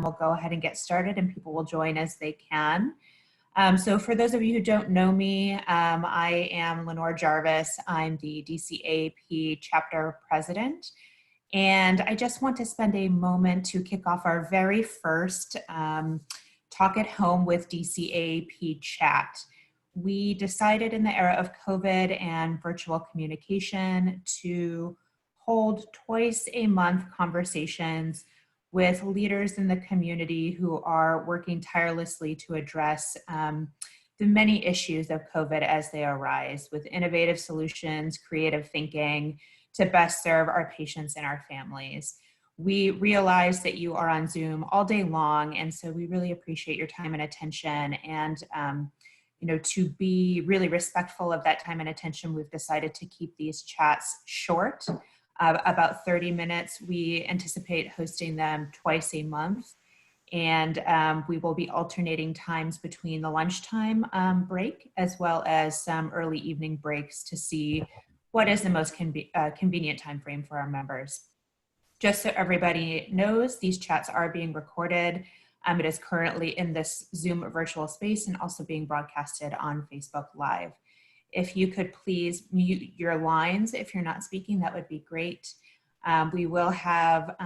we'll go ahead and get started and people will join as they can. So for those of you who don't know me, I am Lenore Jarvis. I'm the DC AAP chapter president. And I just want to spend a moment to kick off our very first Talk at Home with DC AAP chat. We decided in the era of COVID and virtual communication to hold twice a month conversations with leaders in the community who are working tirelessly to address the many issues of COVID as they arise, with innovative solutions, creative thinking to best serve our patients and our families. We realize that you are on Zoom all day long, and so we really appreciate your time and attention. And to be really respectful of that time and attention, we've decided to keep these chats short. About 30 minutes. We anticipate hosting them twice a month, and we will be alternating times between the lunchtime break as well as some early evening breaks to see what is the most convenient time frame for our members. Just so everybody knows, these chats are being recorded. It is currently in this Zoom virtual space and also being broadcasted on Facebook Live. If you could please mute your lines if you're not speaking, that would be great. We will have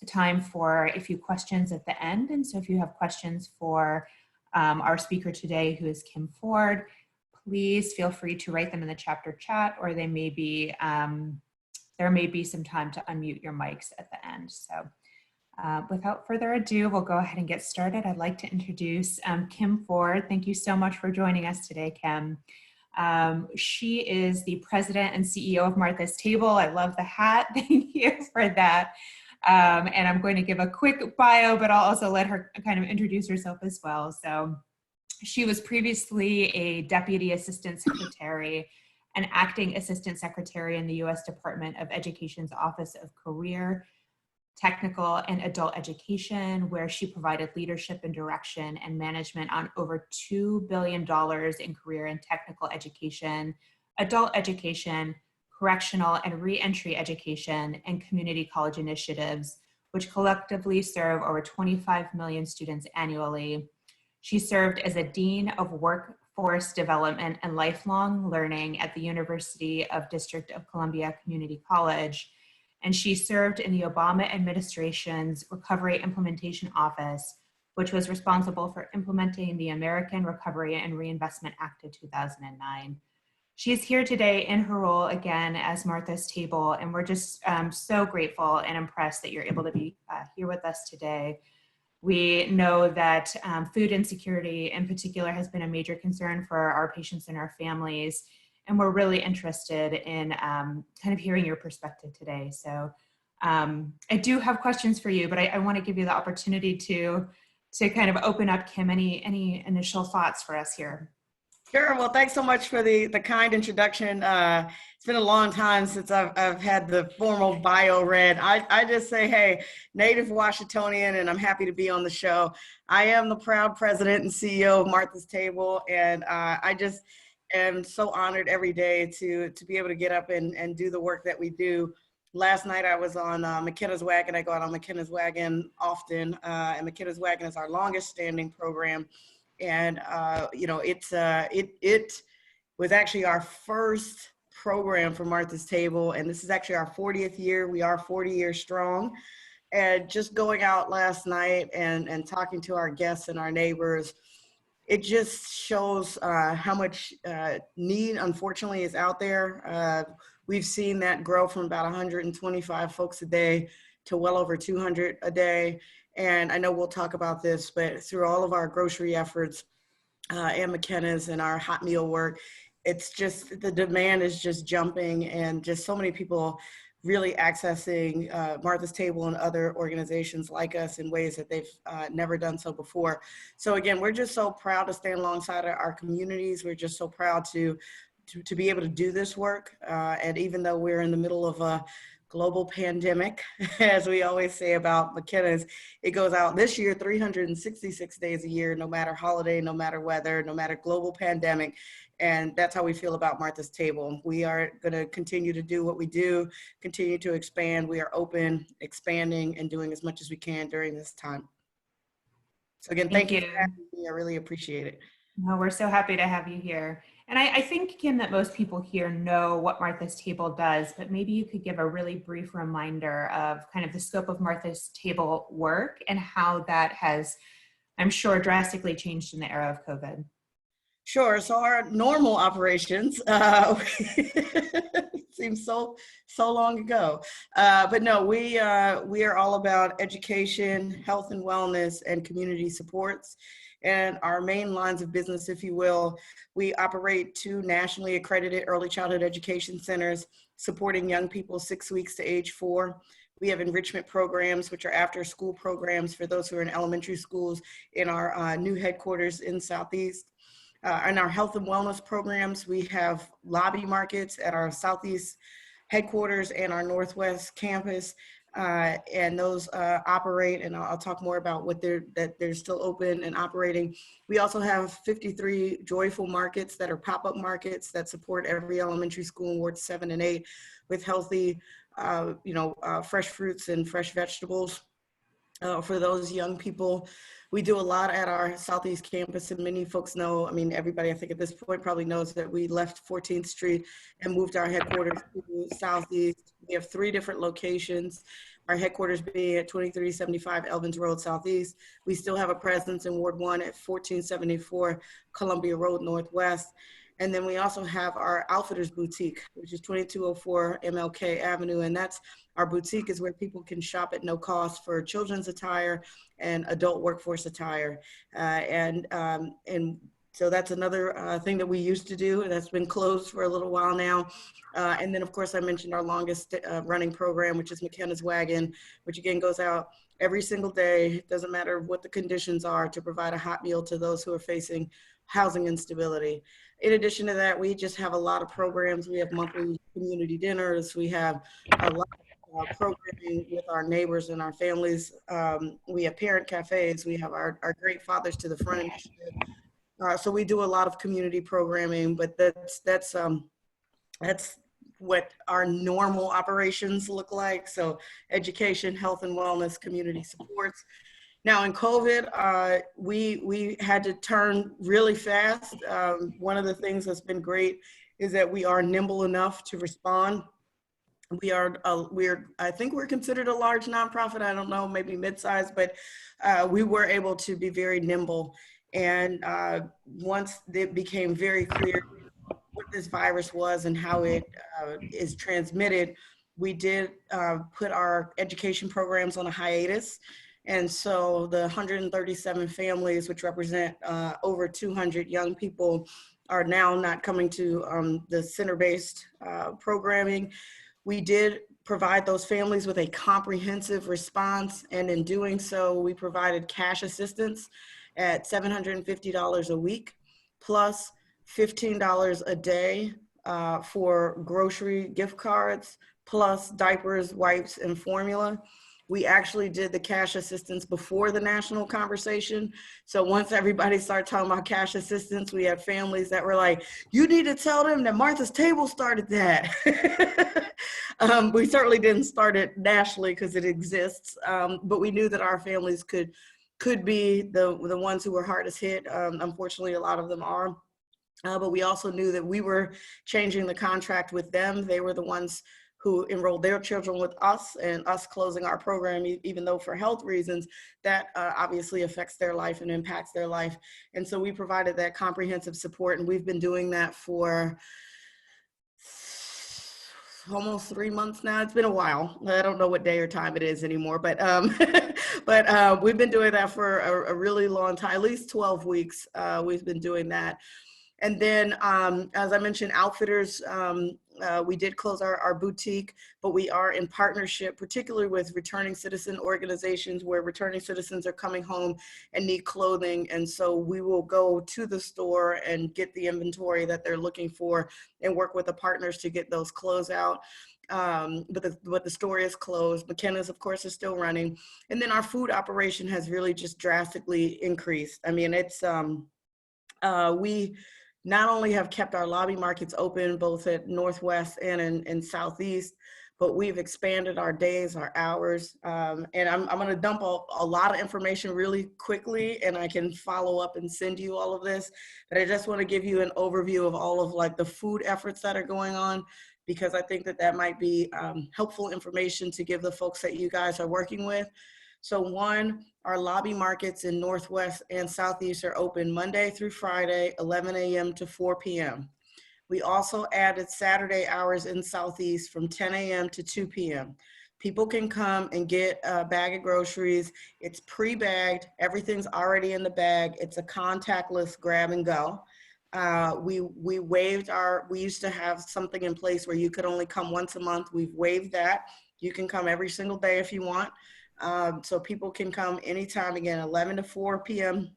time for a few questions at the end. And so if you have questions for our speaker today, who is Kim Ford, please feel free to write them in the chapter chat, or they may be, there may be some time to unmute your mics at the end. So without further ado, we'll go ahead and get started. I'd like to introduce Kim Ford. Thank you so much for joining us today, Kim. She is the president and CEO of Martha's Table. I love the hat. Thank you for that. And I'm going to give a quick bio, but I'll also let her kind of introduce herself as well. So she was previously a deputy assistant secretary and acting assistant secretary in the U.S. Department of Education's Office of Career, Technical and Adult Education, where she provided leadership and direction and management on over $2 billion in career and technical education, adult education, correctional and reentry education, and community college initiatives, which collectively serve over 25 million students annually. She served as a Dean of Workforce Development and Lifelong Learning at the University of District of Columbia Community College, and she served in the Obama administration's Recovery Implementation Office, which was responsible for implementing the American Recovery and Reinvestment Act of 2009. She's here today in her role again as Martha's Table, and we're just so grateful and impressed that you're able to be here with us today. We know that food insecurity in particular has been a major concern for our patients and our families. And we're really interested in kind of hearing your perspective today. So I do have questions for you, but I want to give you the opportunity to kind of open up, Kim, any initial thoughts for us here. Sure. Well, thanks so much for the kind introduction. It's been a long time since I've had the formal bio read. I just say, hey, native Washingtonian, and I'm happy to be on the show. I am the proud president and CEO of Martha's Table, and I just am so honored every day to be able to get up and do the work that we do. Last night I was on McKenna's Wagon. I go out on McKenna's Wagon often, and McKenna's Wagon is our longest standing program. And it was actually our first program for Martha's Table, and this is actually our 40th year. We are 40 years strong. And just going out last night and talking to our guests and our neighbors, it just shows how much need, unfortunately, is out there. We've seen that grow from about 125 folks a day to well over 200 a day. And I know we'll talk about this, but through all of our grocery efforts and McKenna's and our hot meal work, it's just, the demand is just jumping, and just so many people really accessing Martha's Table and other organizations like us in ways that they've never done so before. So again, we're just so proud to stand alongside our communities. We're just so proud to be able to do this work. And even though we're in the middle of a global pandemic, as we always say about McKenna's, it goes out this year 366 days a year, no matter holiday, no matter weather, no matter global pandemic. And that's how we feel about Martha's Table. We are going to continue to do what we do, continue to expand. We are open, expanding, and doing as much as we can during this time. So again, Thank thank you you. for having me. I really appreciate it. No, we're so happy to have you here. And I think, Kim, that most people here know what Martha's Table does, but maybe you could give a really brief reminder of kind of the scope of Martha's Table work and how that has, I'm sure, drastically changed in the era of COVID. Sure. So our normal operations seems so long ago, but no, we are all about education, health and wellness, and community supports. And our main lines of business, if you will, we operate 2 nationally accredited early childhood education centers supporting young people 6 weeks to age 4. We have enrichment programs, which are after school programs for those who are in elementary schools in our new headquarters in Southeast. In our health and wellness programs, we have lobby markets at our Southeast headquarters and our Northwest campus, and those operate, and I'll talk more about what they're still open and operating. We also have 53 joyful markets that are pop-up markets that support every elementary school in wards 7 and 8 with healthy, fresh fruits and fresh vegetables. For those young people. We do a lot at our Southeast campus, and many folks know, I mean, everybody I think at this point probably knows that we left 14th Street and moved our headquarters to Southeast. We have 3 different locations, our headquarters being at 2375 Elvins Road Southeast. We still have a presence in Ward 1 at 1474 Columbia Road Northwest. And then we also have our Outfitters Boutique, which is 2204 MLK Avenue. And that's our boutique is where people can shop at no cost for children's attire and adult workforce attire. And so that's another thing that we used to do that's been closed for a little while now. And then of course I mentioned our longest running program, which is McKenna's Wagon, which again goes out every single day. It doesn't matter what the conditions are, to provide a hot meal to those who are facing housing instability. In addition to that, we just have a lot of programs. We have monthly community dinners. We have a lot of programming with our neighbors and our families. We have parent cafes. We have our Great Fathers to the Front initiative. So we do a lot of community programming, but that's what our normal operations look like. So education, health and wellness, community supports. Now in COVID, we had to turn really fast. One of the things that's been great is that we are nimble enough to respond. I think we're considered a large nonprofit. I don't know, maybe mid-sized, but we were able to be very nimble. And once it became very clear what this virus was and how it is transmitted, we did put our education programs on a hiatus. And so the 137 families, which represent over 200 young people, are now not coming to the center-based programming. We did provide those families with a comprehensive response, and in doing so, we provided cash assistance at $750 a week, plus $15 a day for grocery gift cards, plus diapers, wipes, and formula. We actually did the cash assistance before the national conversation. So once everybody started talking about cash assistance, we had families that were like, you need to tell them that Martha's Table started that. We certainly didn't start it nationally because it exists, but we knew that our families could be the ones who were hardest hit. Unfortunately, a lot of them are. But we also knew that we were changing the contract with them. They were the ones who enrolled their children with us, and us closing our program, even though for health reasons, that obviously affects their life and impacts their life. And so we provided that comprehensive support, and we've been doing that for almost 3 months now. It's been a while. I don't know what day or time it is anymore, but we've been doing that for a really long time, at least 12 weeks. We've been doing that. And then, as I mentioned, Outfitters, we did close our boutique, but we are in partnership, particularly with returning citizen organizations where returning citizens are coming home and need clothing. And so we will go to the store and get the inventory that they're looking for and work with the partners to get those clothes out. But the store is closed. McKenna's, of course, is still running. And then our food operation has really just drastically increased. I mean, it's, we not only have kept our lobby markets open, both at Northwest and in Southeast, but we've expanded our days, our hours. And I'm going to dump a lot of information really quickly, and I can follow up and send you all of this. But I just want to give you an overview of all of like the food efforts that are going on, because I think that that might be helpful information to give the folks that you guys are working with. So one, our lobby markets in Northwest and Southeast are open Monday through Friday, 11 a.m. to 4 p.m. We also added Saturday hours in Southeast from 10 a.m. to 2 p.m. People can come and get a bag of groceries. It's pre-bagged. Everything's already in the bag. It's a contactless grab and go. We used to have something in place where you could only come once a month. We've waived that. You can come every single day if you want. So people can come anytime, again, 11 to 4 p.m.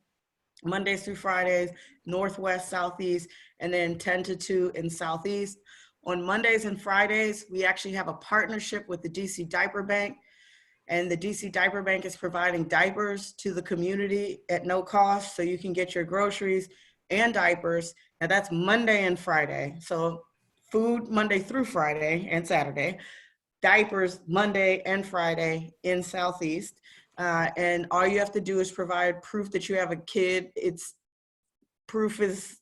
Mondays through Fridays, Northwest, Southeast, and then 10 to 2 in Southeast. On Mondays and Fridays, we actually have a partnership with the DC Diaper Bank, and the DC Diaper Bank is providing diapers to the community at no cost, so you can get your groceries and diapers. Now that's Monday and Friday. So food Monday through Friday and Saturday, diapers Monday and Friday in Southeast. And all you have to do is provide proof that you have a kid. Proof is,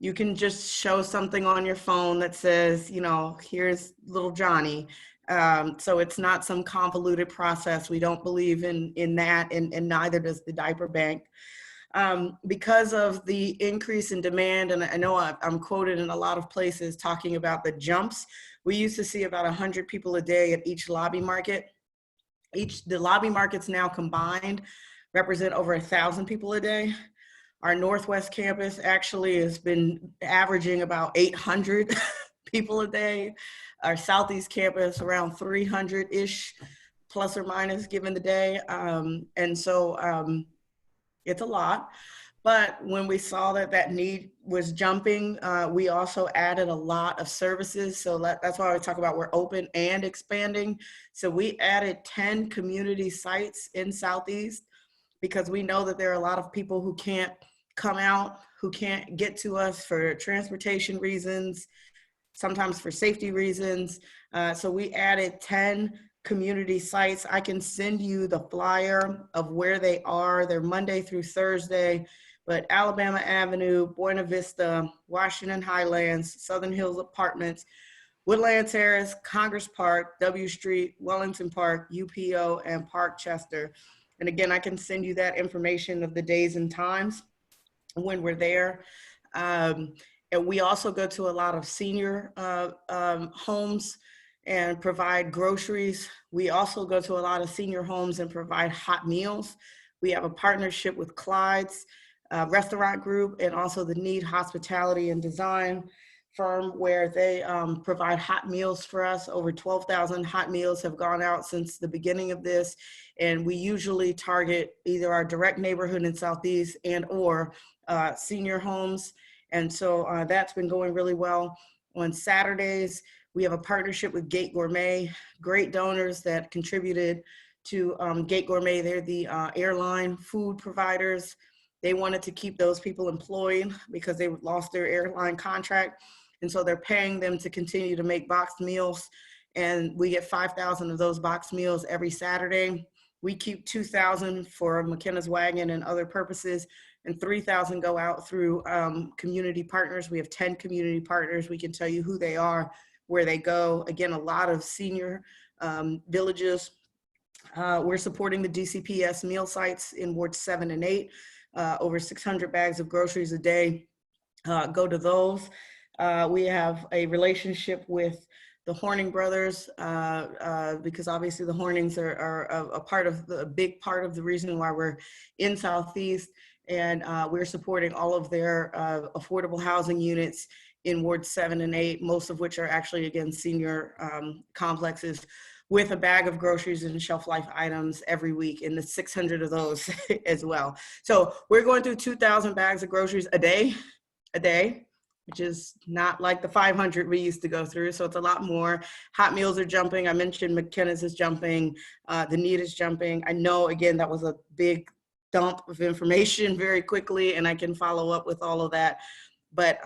you can just show something on your phone that says, you know, here's little Johnny. So it's not some convoluted process. We don't believe in that, and neither does the diaper bank. Because of the increase in demand, and I know I'm quoted in a lot of places talking about the jumps. We used to see about 100 people a day at each lobby market. The lobby markets now combined represent over 1,000 people a day. Our Northwest campus actually has been averaging about 800 people a day. Our Southeast campus around 300-ish, plus or minus, given the day. And so it's a lot. But when we saw that that need was jumping, we also added a lot of services. So that's why we talk about we're open and expanding. So we added 10 community sites in Southeast, because we know that there are a lot of people who can't come out, who can't get to us for transportation reasons, sometimes for safety reasons. So we added 10 community sites. I can send you the flyer of where they are. They're Monday through Thursday. But Alabama Avenue, Buena Vista, Washington Highlands, Southern Hills Apartments, Woodland Terrace, Congress Park, W Street, Wellington Park, UPO, and Park Chester. And again, I can send you that information of the days and times when we're there. And we also go to a lot of senior homes and provide groceries. We also go to a lot of senior homes and provide hot meals. We have a partnership with Clyde's restaurant group, and also the Need Hospitality and Design firm, where they provide hot meals for us. Over 12,000 hot meals have gone out since the beginning of this. And we usually target either our direct neighborhood in Southeast and or senior homes. And so that's been going really well. On Saturdays, we have a partnership with Gate Gourmet, great donors that contributed to Gate Gourmet. They're the airline food providers. They wanted to keep those people employed because they lost their airline contract. And so they're paying them to continue to make boxed meals. And we get 5,000 of those boxed meals every Saturday. We keep 2,000 for McKenna's Wagon and other purposes, and 3,000 go out through community partners. We have 10 community partners. We can tell you who they are, where they go. Again, a lot of senior villages. We're supporting the DCPS meal sites in Wards 7 and 8. Over 600 bags of groceries a day go to those. We have a relationship with the Horning brothers because obviously the Hornings are a big part of the reason why we're in Southeast, and we're supporting all of their affordable housing units in Wards 7 and 8, most of which are actually, again, senior complexes, with a bag of groceries and shelf life items every week, and the 600 of those as well. So we're going through 2,000 bags of groceries a day, which is not like the 500 we used to go through. So it's a lot more. Hot meals are jumping. I mentioned McKenna's is jumping. The Need is jumping. I know, again, that was a big dump of information very quickly, and I can follow up with all of that. But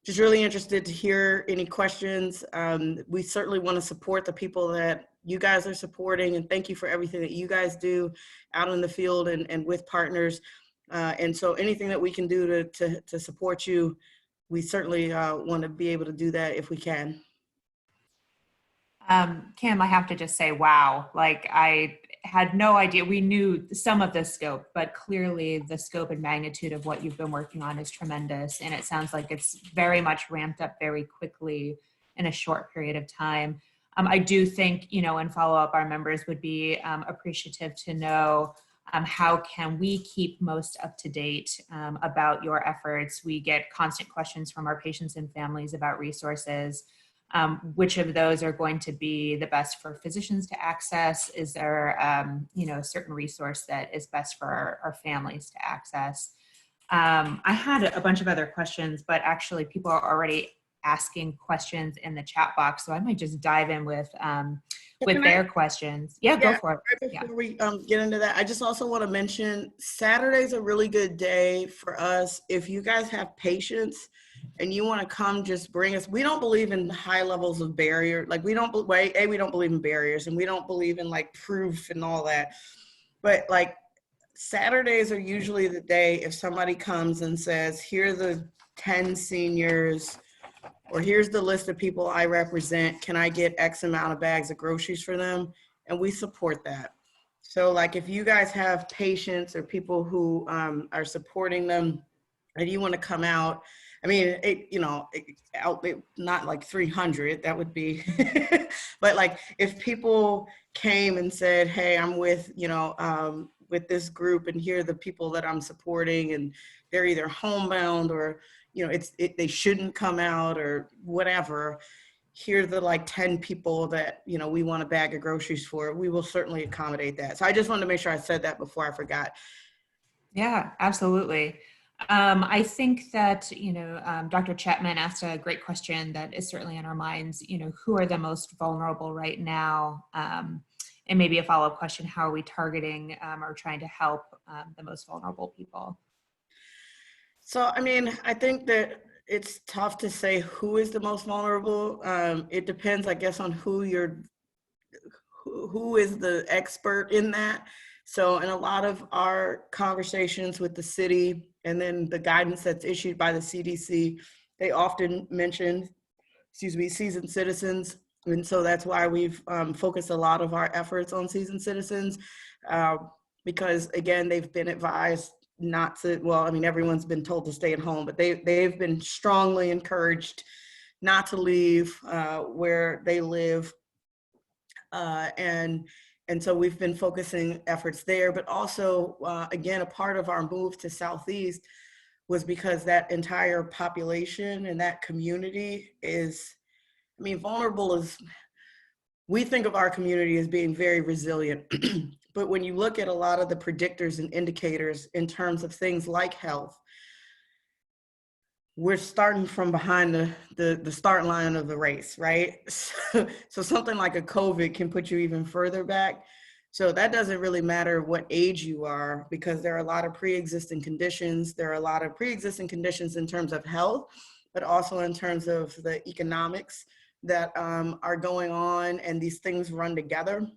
just really interested to hear any questions. We certainly want to support the people that you guys are supporting, and thank you for everything that you guys do out in the field and with partners. And so anything that we can do to support you, we certainly want to be able to do that if we can. Kim, I have to just say, wow, like I had no idea. We knew some of the scope, but clearly the scope and magnitude of what you've been working on is tremendous. And it sounds like it's very much ramped up very quickly in a short period of time. I do think, in follow up, our members would be appreciative to know how can we keep most up to date about your efforts. We get constant questions from our patients and families about resources. Which of those are going to be the best for physicians to access? Is there, a certain resource that is best for our families to access? I had a bunch of other questions, but actually people are already asking questions in the chat box. So I might just dive in with their questions. Yeah, go for it. Right before we get into that, I just also want to mention Saturday's a really good day for us. If you guys have patients and you want to come, just bring us. We don't believe in high levels of barrier. Like we don't believe in barriers, and we don't believe in like proof and all that. But like Saturdays are usually the day if somebody comes and says, here are the 10 seniors, or here's the list of people I represent. Can I get X amount of bags of groceries for them? And we support that. So like if you guys have patients or people who are supporting them and you want to come out, I mean, not like 300, that would be, but like if people came and said, hey, I'm with this group and here are the people that I'm supporting, and they're either homebound or, they shouldn't come out or whatever. Here's the like 10 people that, we want a bag of groceries for. We will certainly accommodate that. So I just wanted to make sure I said that before I forgot. Yeah, absolutely. I think that, Dr. Chapman asked a great question that is certainly on our minds, who are the most vulnerable right now? And maybe a follow-up question, how are we targeting or trying to help the most vulnerable people? So, I mean, I think that it's tough to say who is the most vulnerable. It depends, I guess, on who is the expert in that. So in a lot of our conversations with the city and then the guidance that's issued by the CDC, they often mention, seasoned citizens. And so that's why we've focused a lot of our efforts on seasoned citizens, because again, they've been advised not to, everyone's been told to stay at home, but they've been strongly encouraged not to leave where they live. And so we've been focusing efforts there, but also, again, a part of our move to Southeast was because that entire population and that community is, vulnerable is, we think of our community as being very resilient, but when you look at a lot of the predictors and indicators in terms of things like health, we're starting from behind the start line of the race, right? So something like a COVID can put you even further back. So that doesn't really matter what age you are, because there are a lot of pre-existing conditions. There are a lot of pre-existing conditions in terms of health, but also in terms of the economics that are going on, and these things run together.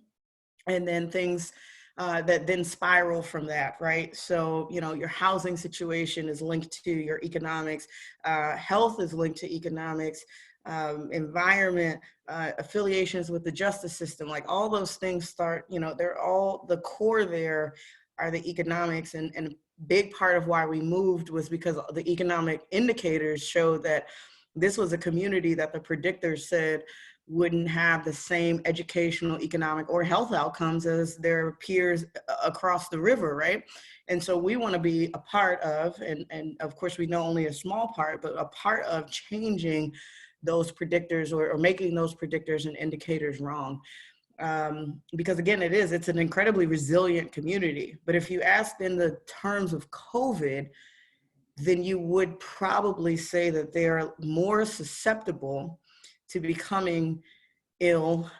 And then things that then spiral from that, right? So, your housing situation is linked to your economics, health is linked to economics, environment, affiliations with the justice system, like all those things start, they're all, the core there are the economics. And a big part of why we moved was because the economic indicators showed that this was a community that the predictors said wouldn't have the same educational, economic, or health outcomes as their peers across the river, right? And so we want to be a part of, and of course we know only a small part, but a part of changing those predictors or making those predictors and indicators wrong. Because again, it's an incredibly resilient community. But if you ask in the terms of COVID, then you would probably say that they are more susceptible to becoming ill,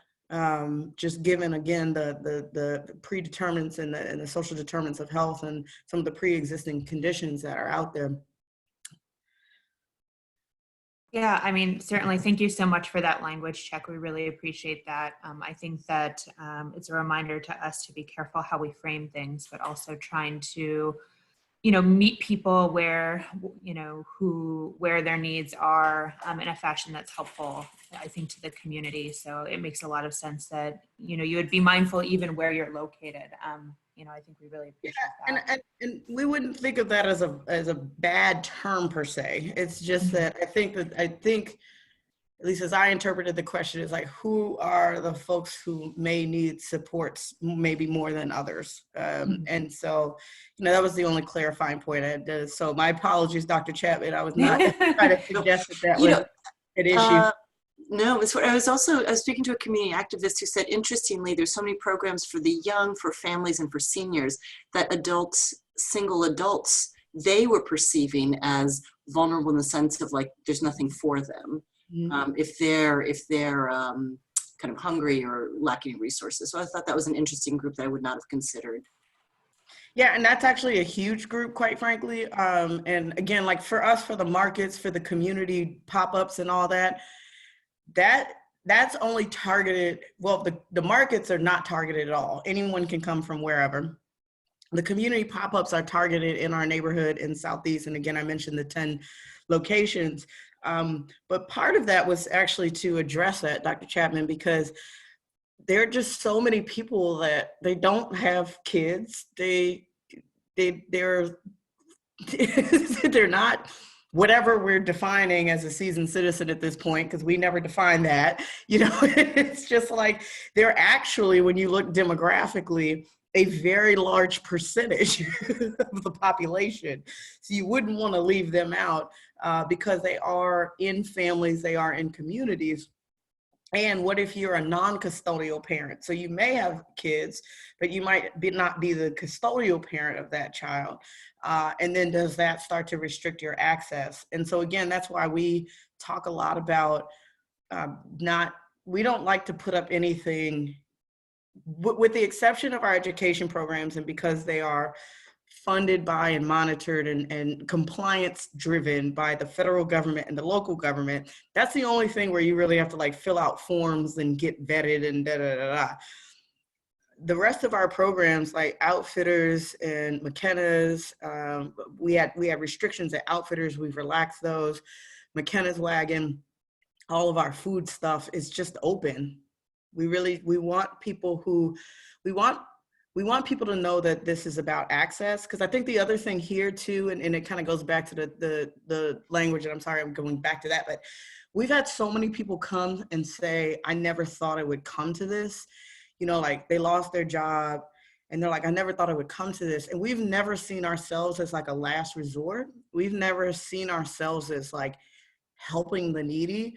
just given, again, the predeterminants and the social determinants of health and some of the pre-existing conditions that are out there. Yeah, I mean, certainly. Thank you so much for that language check. We really appreciate that. I think that it's a reminder to us to be careful how we frame things, but also trying to, meet people where, where their needs are in a fashion that's helpful, I think, to the community. So it makes a lot of sense that, you would be mindful even where you're located. I think we really Yeah, appreciate and, that. and we wouldn't think of that as a bad term per se. It's just Mhm. that I think at least as I interpreted the question, is like, who are the folks who may need supports maybe more than others? Mhm. And so, that was the only clarifying point I had to, so my apologies, Dr. Chapman. I was not trying to So, suggest that you was know, an issue. uh, no, it's what I was speaking to a community activist who said, interestingly, there's so many programs for the young, for families, and for seniors that adults, single adults, they were perceiving as vulnerable in the sense of like, there's nothing for them if they're kind of hungry or lacking resources. So I thought that was an interesting group that I would not have considered. Yeah, and that's actually a huge group, quite frankly. And again, like for us, for the markets, for the community pop-ups and all that, that that's only targeted, well, the markets are not targeted at all. Anyone can come from wherever. The community pop-ups are targeted in our neighborhood in Southeast. And again, I mentioned the 10 locations. But part of that was actually to address that, Dr. Chapman, because there are just so many people that they don't have kids. They're they're not whatever we're defining as a seasoned citizen at this point, because we never define that. It's just like they're actually, when you look demographically, a very large percentage of the population. So you wouldn't want to leave them out because they are in families, they are in communities. And what if you're a non-custodial parent? So you may have kids, but you might not be the custodial parent of that child. And then does that start to restrict your access? And so again, that's why we talk a lot about we don't like to put up anything, with the exception of our education programs, and because they are funded by and monitored and compliance driven by the federal government and the local government. That's the only thing where you really have to like fill out forms and get vetted and da da da da. The rest of our programs, like Outfitters and McKenna's, we had restrictions at Outfitters. We've relaxed those. McKenna's Wagon, all of our food stuff is just open. We want people who we want we want people to know that this is about access, because I think the other thing here too, and it kind of goes back to the language, and I'm sorry I'm going back to that, but we've had so many people come and say, I never thought it would come to this. Like they lost their job and they're like, I never thought it would come to this. And we've never seen ourselves as like a last resort. We've never seen ourselves as like helping the needy.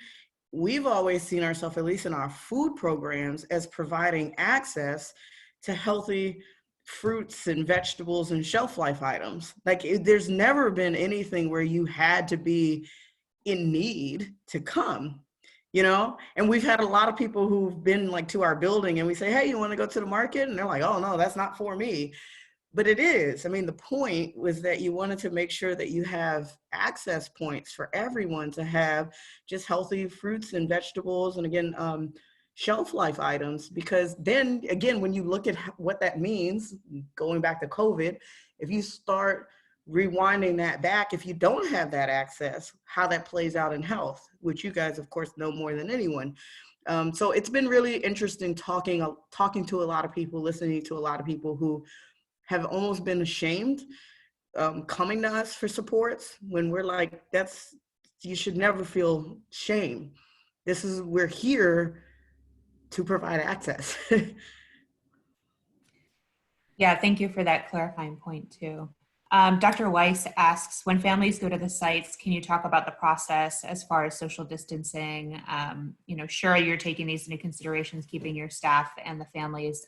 We've always seen ourselves, at least in our food programs, as providing access to healthy fruits and vegetables and shelf life items. Like there's never been anything where you had to be in need to come, and we've had a lot of people who've been like to our building and we say, hey, you want to go to the market? And they're like, oh no, that's not for me. But it is. I mean, the point was that you wanted to make sure that you have access points for everyone to have just healthy fruits and vegetables, and again, shelf life items. Because then again, when you look at what that means, going back to COVID, if you start rewinding that back, if you don't have that access, how that plays out in health, which you guys of course know more than anyone. So it's been really interesting talking to a lot of people, listening to a lot of people who have almost been ashamed coming to us for supports, when we're like, you should never feel shame. We're here to provide access. Yeah, thank you for that clarifying point too. Dr. Weiss asks, when families go to the sites, can you talk about the process as far as social distancing? Sure, you're taking these into considerations, keeping your staff and the families,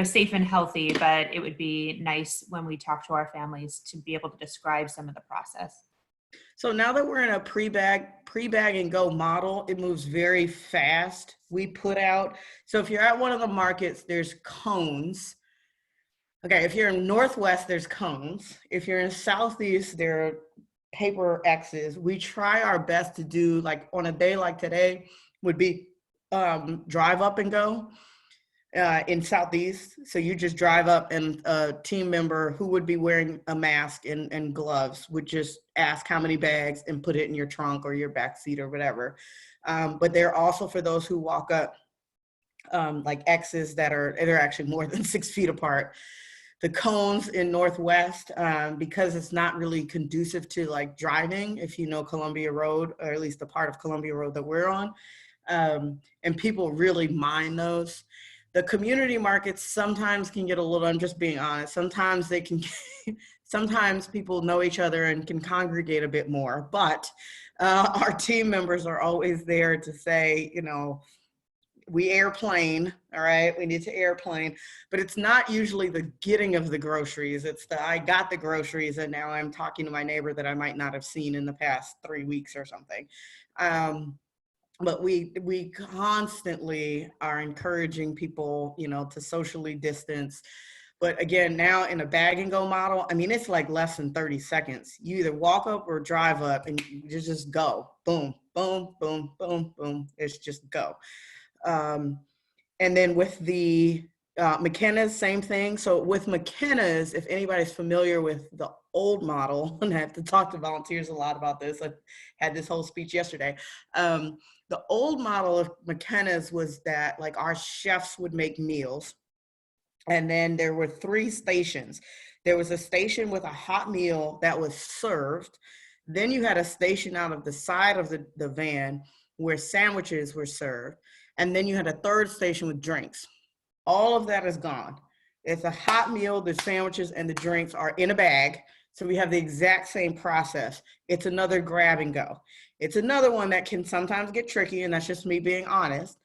safe and healthy, but it would be nice when we talk to our families to be able to describe some of the process. So now that we're in a pre-bag and go model, it moves very fast. So if you're at one of the markets, there's cones. Okay, if you're in Northwest, there's cones. If you're in Southeast, there are paper X's. We try our best to do, like on a day like today would be drive up and go in Southeast. So you just drive up and a team member who would be wearing a mask and gloves would just ask how many bags and put it in your trunk or your back seat or whatever. But they're also for those who walk up like X's they're actually more than 6 feet apart. The cones in Northwest, because it's not really conducive to like driving, if you know Columbia Road, or at least the part of Columbia Road that we're on, and people really mind those. The community markets sometimes can get a little, I'm just being honest, sometimes they can, sometimes people know each other and can congregate a bit more, but our team members are always there to say, you know, we airplane, all right, we need to airplane, but it's not usually the getting of the groceries. It's the, I got the groceries and now I'm talking to my neighbor that I might not have seen in the past 3 weeks or something. But we constantly are encouraging people, you know, to socially distance. But again, now in a bag and go model, I mean, it's like less than 30 seconds. You either walk up or drive up and you just go, boom, boom, boom, boom, boom. It's just go. And then with the McKenna's, same thing. So with McKenna's, if anybody's familiar with the old model, and I have to talk to volunteers a lot about this, I had this whole speech yesterday. The old model of McKenna's was that like our chefs would make meals. And then there were 3 stations. There was a station with a hot meal that was served. Then you had a station out of the side of the van where sandwiches were served. And then you had a 3rd station with drinks. All of that is gone. It's a hot meal, the sandwiches and the drinks are in a bag. So we have the exact same process. It's another grab and go. It's another one that can sometimes get tricky, and that's just me being honest.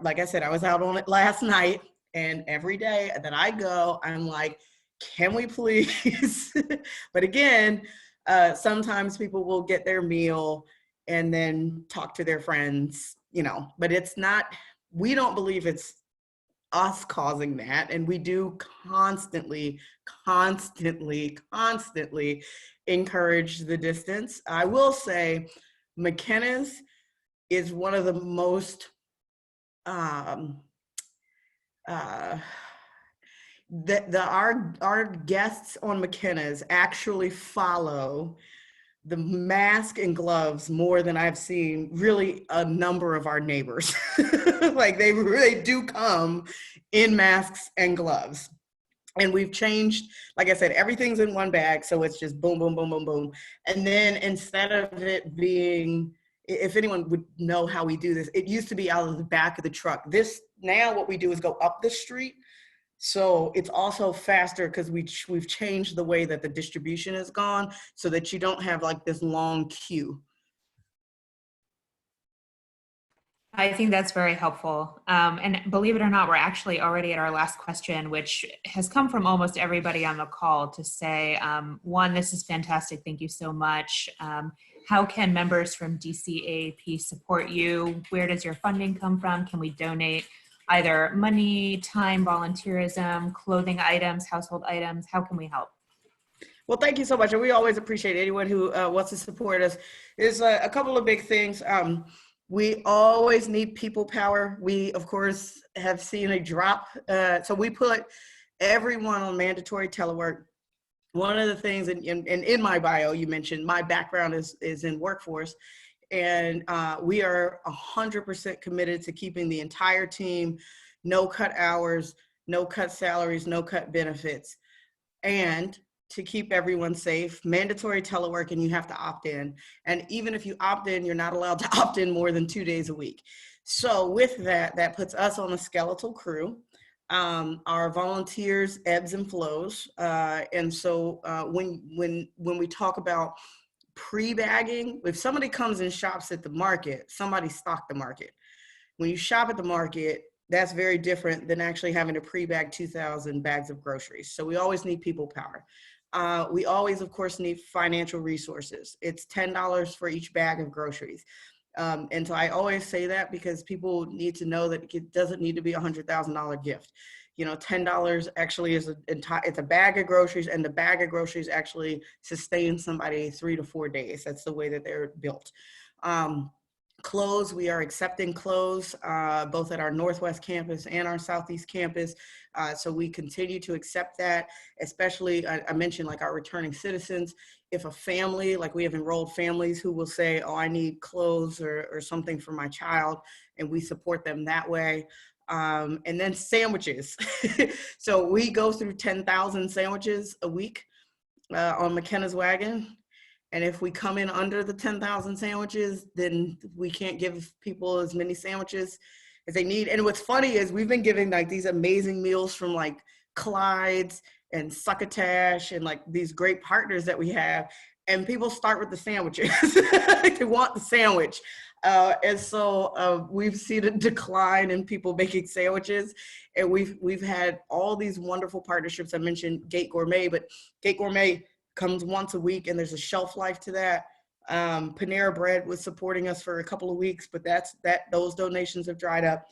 Like I said, I was out on it last night, and every day that I go, I'm like, can we please? But again, sometimes people will get their meal and then talk to their friends, you know, but it's not, we don't believe it's us causing that. And we do constantly encourage the distance. I will say McKenna's is one of the most, our guests on McKenna's actually follow the mask and gloves more than I've seen really a number of our neighbors. Like they really do come in masks and gloves. And we've changed, like I said, everything's in one bag. So it's just boom, boom, boom, boom, boom. And then instead of it being, if anyone would know how we do this, it used to be out of the back of the truck. This, now what we do is go up the street. So it's also faster because we've changed the way that the distribution has gone so that you don't have like this long queue. I think that's very helpful. And believe it or not, we're actually already at our last question, which has come from almost everybody on the call to say, 1, this is fantastic. Thank you so much. How can members from DC AAP support you? Where does your funding come from? Can we donate either money, time, volunteerism, clothing items, household items? How can we help? Well, thank you so much. And we always appreciate anyone who wants to support us. There's a couple of big things. We always need people power. We, of course, have seen a drop. So we put everyone on mandatory telework. One of the things, and in my bio, you mentioned my background is in workforce. And we are 100% committed to keeping the entire team, no cut hours, no cut salaries, no cut benefits. And to keep everyone safe, mandatory telework, and you have to opt in. And even if you opt in, you're not allowed to opt in more than 2 days a week. So with that, that puts us on a skeletal crew. Our volunteers ebbs and flows. And so when we talk about pre-bagging, if somebody comes and shops at the market, somebody stocked the market. When you shop at the market, that's very different than actually having to pre-bag 2,000 bags of groceries. So we always need people power. We always, of course, need financial resources. It's $10 for each bag of groceries. And so I always say that because people need to know that it doesn't need to be a $100,000 gift. You know, $10 actually is it's a bag of groceries, and the bag of groceries actually sustains somebody 3 to 4 days. That's the way that they're built. Clothes, we are accepting clothes both at our Northwest campus and our Southeast campus. So we continue to accept that, especially I mentioned like our returning citizens. If a family, like we have enrolled families who will say, oh, I need clothes or something for my child, and we support them that way. And then sandwiches. So we go through 10,000 sandwiches a week on McKenna's wagon. And if we come in under the 10,000 sandwiches, then we can't give people as many sandwiches as they need. And what's funny is we've been giving like these amazing meals from like Clyde's and Succotash and like these great partners that we have. And people start with the sandwiches. They want the sandwich. And so we've seen a decline in people making sandwiches. And we've had all these wonderful partnerships. I mentioned Gate Gourmet, but Gate Gourmet comes once a week, and there's a shelf life to that. Panera Bread was supporting us for a couple of weeks, but those donations have dried up.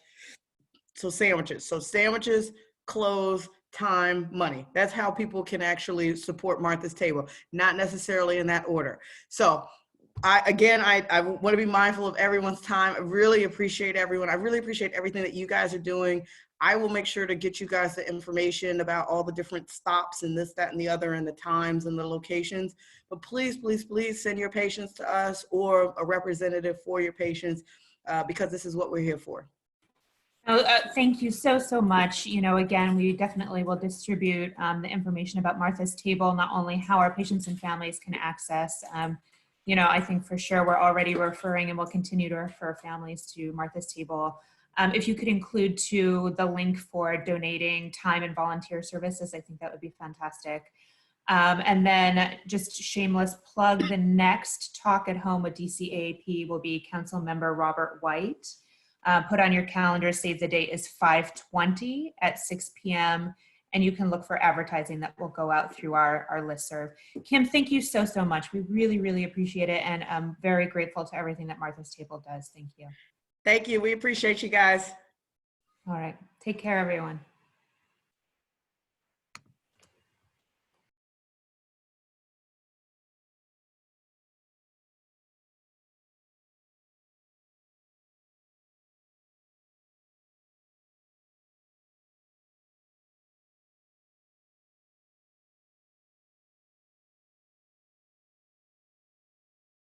So sandwiches, clothes, time, money. That's how people can actually support Martha's Table, not necessarily in that order. So I want to be mindful of everyone's time. I really appreciate everyone. I really appreciate everything that you guys are doing. I will make sure to get you guys the information about all the different stops and this, that, and the other, and the times and the locations. But please, please, please send your patients to us or a representative for your patients because this is what we're here for. Thank you so much. You know, again, we definitely will distribute the information about Martha's Table, not only how our patients and families can access. You know, I think for sure we're already referring and will continue to refer families to Martha's Table. If you could include too the link for donating time and volunteer services, I think that would be fantastic. And then just shameless plug, the next Talk at Home with DC AAP will be Council Member Robert White. Put on your calendar, save the date is 5/20 at 6 p.m. And you can look for advertising that will go out through our listserv. Kim, thank you so much. We really, really appreciate it. And I'm very grateful to everything that Martha's Table does. Thank you. Thank you. We appreciate you guys. All right. Take care, everyone.